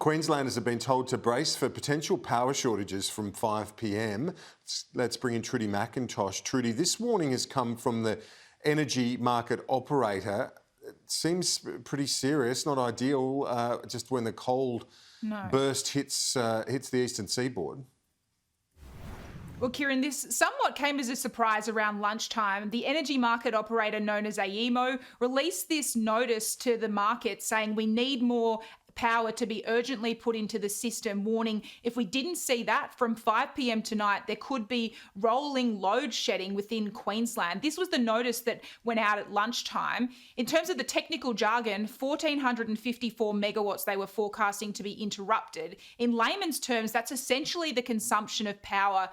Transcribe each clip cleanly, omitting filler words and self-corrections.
Queenslanders have been told to brace for potential power shortages from 5 p.m. Let's bring in Trudy McIntosh. Trudy, this warning has come from the energy market operator. It seems pretty serious, not ideal, just when the cold burst hits the eastern seaboard. Well, Kieran, this somewhat came as a surprise around lunchtime. The energy market operator known as AEMO released this notice to the market saying we need more power to be urgently put into the system, warning if we didn't see that from 5 p.m. tonight, there could be rolling load shedding within Queensland. This was the notice that went out at lunchtime. In terms of the technical jargon, 1,454 megawatts they were forecasting to be interrupted. In layman's terms, that's essentially the consumption of power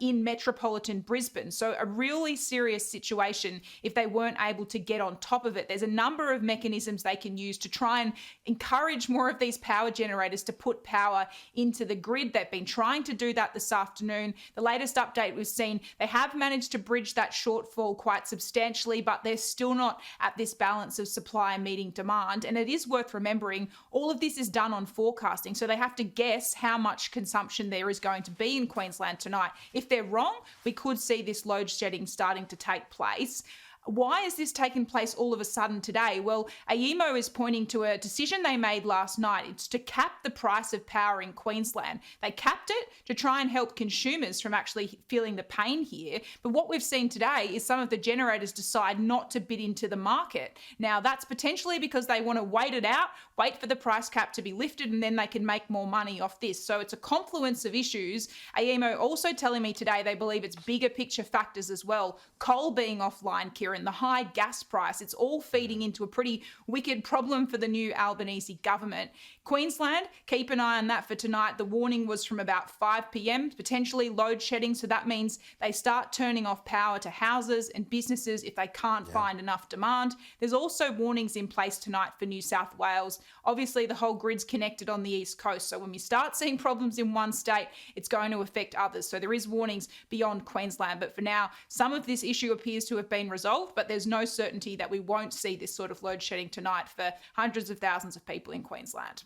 in metropolitan Brisbane. So a really serious situation if they weren't able to get on top of it. There's a number of mechanisms they can use to try and encourage more of these power generators to put power into the grid. They've been trying to do that this afternoon. The latest update we've seen, they have managed to bridge that shortfall quite substantially, but they're still not at this balance of supply meeting demand. And it is worth remembering, all of this is done on forecasting. So they have to guess how much consumption there is going to be in Queensland tonight. If they're wrong, we could see this load shedding starting to take place. Why has this taken place all of a sudden today? Well, AEMO is pointing to a decision they made last night. It's to cap the price of power in Queensland. They capped it to try and help consumers from actually feeling the pain here. But what we've seen today is some of the generators decide not to bid into the market. Now, that's potentially because they want to wait it out, wait for the price cap to be lifted, and then they can make more money off this. So it's a confluence of issues. AEMO also telling me today they believe it's bigger picture factors as well. Coal being offline, Kieran, and the high gas price, it's all feeding into a pretty wicked problem for the new Albanese government. Queensland, keep an eye on that for tonight. The warning was from about 5 p.m, potentially load shedding, so that means they start turning off power to houses and businesses if they can't find enough demand. There's also warnings in place tonight for New South Wales. Obviously, the whole grid's connected on the east coast, so when we start seeing problems in one state, it's going to affect others. So there is warnings beyond Queensland, but for now, some of this issue appears to have been resolved, but there's no certainty that we won't see this sort of load shedding tonight for hundreds of thousands of people in Queensland.